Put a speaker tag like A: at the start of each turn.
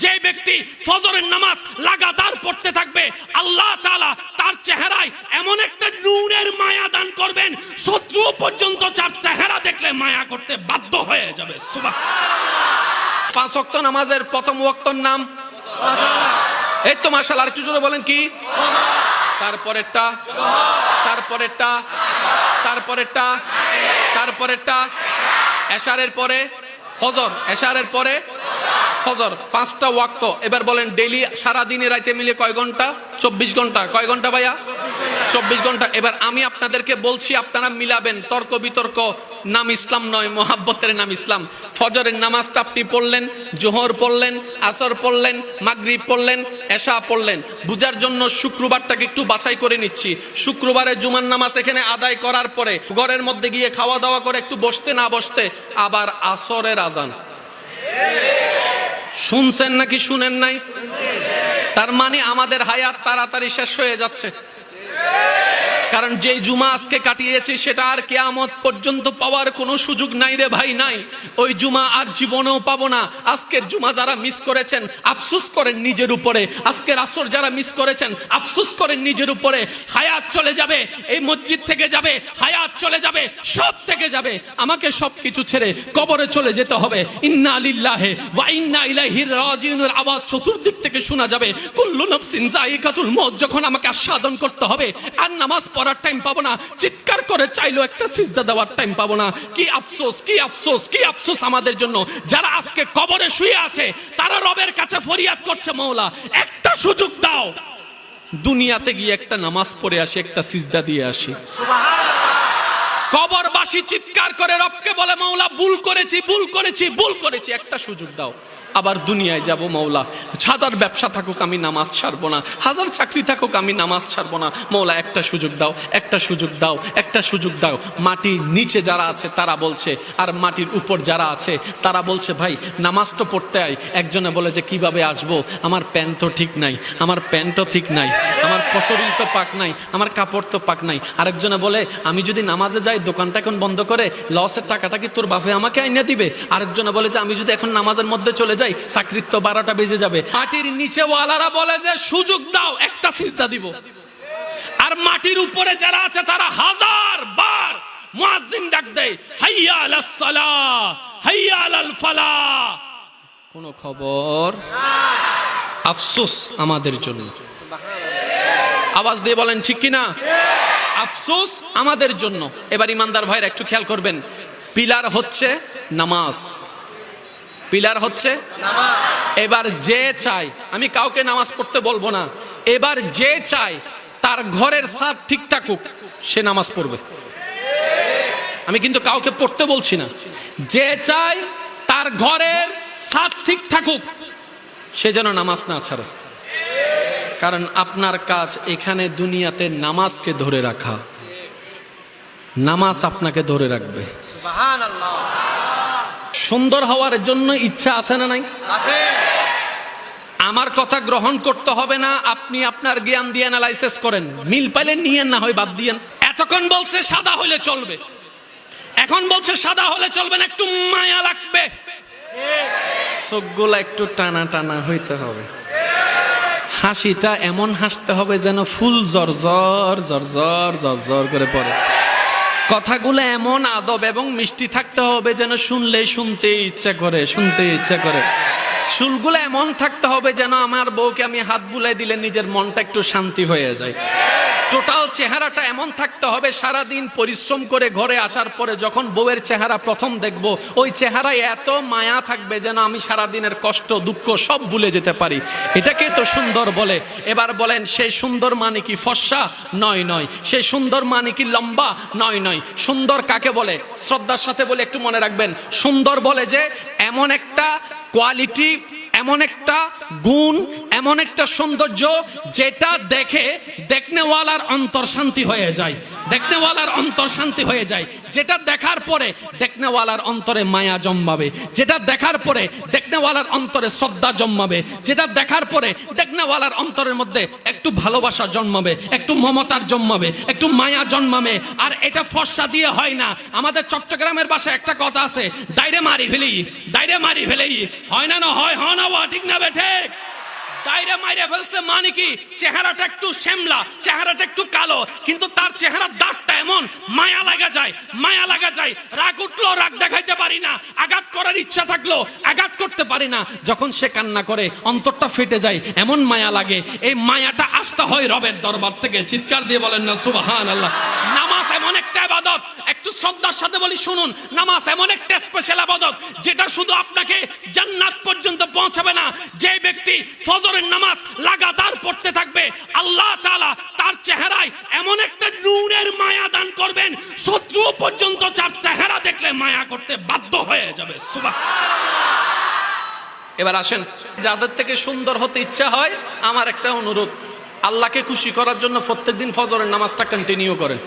A: যে ব্যক্তি ফজরের নামাজ লাগাতার পড়তে থাকবে আল্লাহ তাআলা তার চেহারায় এমন একটা নূরের মায়া দান করবেন, শত্রু পর্যন্ত তার চেহারা দেখলে মায়া করতে বাধ্য হয়ে যাবে। সুবহানাল্লাহ। 5 ওয়াক্ত নামাজের প্রথম ওয়াক্তর নাম, এই তো মাশাআল্লাহ, আরেকটু জোরে বলেন কি? তারপরেরটা, তারপরেরটা, তারপরেরটা, তারপরেরটা এশারের পরে ফজর, এশারের পরে ফজর, 5টা ওয়াক্ত। এবার বলেন ডেইলি সারা দিনে রাতে মিলে কয় ঘন্টা? 24 ঘন্টা। কয় ঘন্টা ভাইয়া? 24 ঘন্টা। এবার আমি আপনাদেরকে বলছি, আপনারা মিলাবেন, তর্ক বিতর্ক নাম ইসলাম নয়, মোহাব্বতের নাম ইসলাম। ফজরের নামাজটা আপনি পড়লেন, জোহর পড়লেন, আসর পড়লেন, মাগরিব পড়লেন, এশা পড়লেন। বুঝার জন্য শুক্রবারটাকে একটু বাছাই করে নিচ্ছি। শুক্রবারে জুমার নামাজ এখানে আদায় করার পরে ঘরের মধ্যে গিয়ে খাওয়া দাওয়া করে একটু বসতে না বসতে আবার আসরের আজান। শুনছেন নাকি শুনেন নাই? তার মানে আমাদের হায়াত তাড়াতাড়ি শেষ হয়ে যাচ্ছে, কারণ যে জুমা আজকে কাটিয়েছি সেটা আর কিয়ামত পর্যন্ত পাওয়ার কোনো সুযোগ নাই রে ভাই, নাই। ওই জুমা আর জীবনেও পাবো না। আজকের জুমা যারা মিস করেছেন আফসোস করেন নিজের উপরে, আজকের আসর যারা মিস করেছেন আফসোস করেন নিজের উপরে। হায়াত চলে যাবে, এই মসজিদ থেকে যাবে, হায়াত চলে যাবে, সব থেকে যাবে। আমাকে সবকিছু ছেড়ে কবরে চলে যেতে হবে। ইন্না লিল্লাহি ওয়া ইন্না ইলাইহি রাজিউনের আওয়াজ চতুর্দিক থেকে শোনা যাবে। কুল্লু নাফসিন যায়িকাতুল মউত যখন আমাকে আস্বাদন করতে হবে, আর নামাজ পড়ার টাইম পাবো না, চিৎকার করে চাইলো একটা সিজদা দেওয়ার টাইম পাবো না। কি আফসোস, কি আফসোস, কি আফসোস আমাদের জন্য যারা আজকে কবরে শুয়ে আছে। তারা রবের কাছে ফরিয়াদ করছে, মওলা একটা সুযোগ দাও, দুনিয়াতে গিয়ে একটা নামাজ পড়ে আসি, একটা সিজদা দিয়ে আসি। সুবহানাল্লাহ। কবরবাসী চিৎকার করে রবকে বলে, মওলা ভুল করেছি, ভুল করেছি, ভুল করেছি, একটা সুযোগ দাও। আবার দুনিয়ায় যাব, মওলা হাজার ব্যবসা থাকুক আমি নামাজ ছাড়বো না, হাজার চাকরি থাকুক আমি নামাজ ছাড়বো না, মওলা একটা সুযোগ দাও, একটা সুযোগ দাও, একটা সুযোগ দাও। মাটির নিচে যারা আছে তারা বলছে, আর মাটির উপর যারা আছে তারা বলছে, ভাই নামাজ তো পড়তে আয়। একজনে বলে যে কিভাবে আসবো, আমার প্যান্ট তো ঠিক নাই, আমার প্যান্টও ঠিক নাই, আমার শরীর তো পাক নাই, আমার কাপড় তো পাক নাই। আরেকজনে বলে আমি যদি নামাজে যাই দোকানটা এখন বন্ধ করে লসের টাকাটা কি তোর বাপে আমাকে আইনা দিবে। আরেকজনে বলে যে আমি যদি এখন নামাজের মধ্যে চলে যাই চাকরির তো 12টা বেজে যাবে। মাটির নিচে ওয়ালারা বলে যে সুযোগ দাও, একটা সিজদা দিব। আর মাটির উপরে যারা আছে তারা হাজার বার মুয়াজ্জিন ডাক দেয়, হাইয়া আলাস সালাহ, হাইয়া আলাল ফালাহ, কোনো খবর নাই। আফসোস আমাদের জন্য। আওয়াজ দিয়ে বলেন ঠিক কিনা? আফসোস আমাদের জন্য। এবার ইমানদার ভাইরা একটু খেয়াল করবেন, পিলার হচ্ছে নামাজ, পিলার হচ্ছে নামাজ। এবার যে চাই, আমি কাউকে নামাজ পড়তে বলবো না, এবার যে চাই তার ঘরের ছাদ ঠিক থাকুক সে নামাজ পড়বে। আমি কিন্তু কাউকে পড়তে বলছি না, যে চাই তার ঘরের ছাদ ঠিক থাকুক সে যেন নামাজ না ছাড়ে। কারণ আপনার কাজ এখানে দুনিয়াতে নামাজকে ধরে রাখা, নামাজ আপনাকে ধরে রাখবে। সুবহানাল্লাহ। সুন্দর হওয়ার জন্য ইচ্ছা আছে না নাই? আছে। আমার কথা গ্রহণ করতে হবে না, আপনি আপনার জ্ঞান দিয়ে অ্যানালাইসিস করেন, মিল পাইলে নিয়েন, না হয় বাদ দিয়েন। এতক্ষণ বলছে সাদা হলে চলবে, এখন বলছে সাদা হলে চলবে না, একটু মায়া লাগবে, চোখগুলা একটু টানা টানা হইতে হবে, হাসিটা এমন হাসতে হবে যেন ফুল জর্জর জর্জর জর্জর করে পড়ে, কথাগুলো এমন আদব এবং মিষ্টি থাকতে হবে যেন শুনলে শুনতে ইচ্ছা করে, শুনতে ইচ্ছা করে। চুলগুলো এমন থাকতে হবে যেন আমার বউকে আমি হাত বুলাই দিলে নিজের মনটা একটু শান্তি হয়ে যায়। টোটাল চেহারাটা এমন থাকতে হবে, সারাদিন পরিশ্রম করে ঘরে আসার পরে যখন বউয়ের চেহারা প্রথম দেখব, ওই চেহারায় এত মায়া থাকবে যেন আমি সারাদিনের কষ্ট দুঃখ সব ভুলে যেতে পারি। এটাকে তো সুন্দর বলে। এবার বলেন, সেই সুন্দর মানে কি ফর্সা? নয় নয়। সেই সুন্দর মানে কি লম্বা? নয় নয়। সুন্দর কাকে বলে? শ্রদ্ধার সাথে বলে একটু মনে রাখবেন, সুন্দর বলে যে এমন একটা কোয়ালিটি, এমন একটা গুণ, এমন একটা সৌন্দর্য যেটা দেখে দেখনেওয়ালার অন্তর শান্তি হয়ে যায়, দেখনেওয়ালার অন্তর শান্তি হয়ে যায়। যেটা দেখার পরে দেখনেওয়ালার অন্তরে মায়া জন্মাবে, যেটা দেখার পরে দেখনেওয়ালার অন্তরে শ্রদ্ধা জন্মাবে, যেটা দেখার পরে দেখনেওয়ালার অন্তরের মধ্যে একটু ভালোবাসা জন্মাবে, একটু মমতার জন্মাবে, একটু মায়া জন্মাবে। আর এটা ফর্সা দিয়ে হয় না। আমাদের চট্টগ্রামের ভাষায় একটা কথা আছে, দাইরে মারি ফেলি, দাইরে মারি ফেলি। হয় না? না হয়, হয় না? ঠিক না বেঠে? দাইরে মাইরে ফেলছে মানে কি? চেহারাটা একটু শ্যামলা, চেহারাটা একটু কালো, কিন্তু তার চেহারার দাঁতটা এমন মায়া লাগা যায়, মায়া লাগা যায়। রাগ উঠলো, রাগ দেখাইতে পারি না। আঘাত করার ইচ্ছা থাকলো, আঘাত করতে পারি না। যখন সে কান্না করে অন্তরটা ফেটে যায়, এমন মায়া লাগে। এই মায়াটা আসতে হয় রবের দরবার থেকে। চিৎকার দিয়ে বলেন না সুবহানাল্লাহ। নামাজ এমন একটা ইবাদত, একটু শ্রদ্ধার সাথে বলি শুনুন, নামাজ এমন একটা স্পেশাল ইবাদত যেটা শুধু আপনাকে জান্নাত পর্যন্ত পৌঁছাবে না। যে ব্যক্তি ফজরের নামাজ লাগাতার পড়তে থাকবে, আল্লাহ তাআলা তার চেহারায় এমন একটা নূরের মায়া দান করবেন, শত্রু পর্যন্ত তার চেহারা দেখলে মায়া করতে বাধ্য হয়ে যাবে। সুবহানাল্লাহ। এবার আসেন, যাদের থেকে সুন্দর হতে ইচ্ছা হয়, আমার একটা অনুরোধ, আল্লাহকে খুশি করার জন্য প্রত্যেকদিন ফজরের নামাজটা কন্টিনিউ করেন।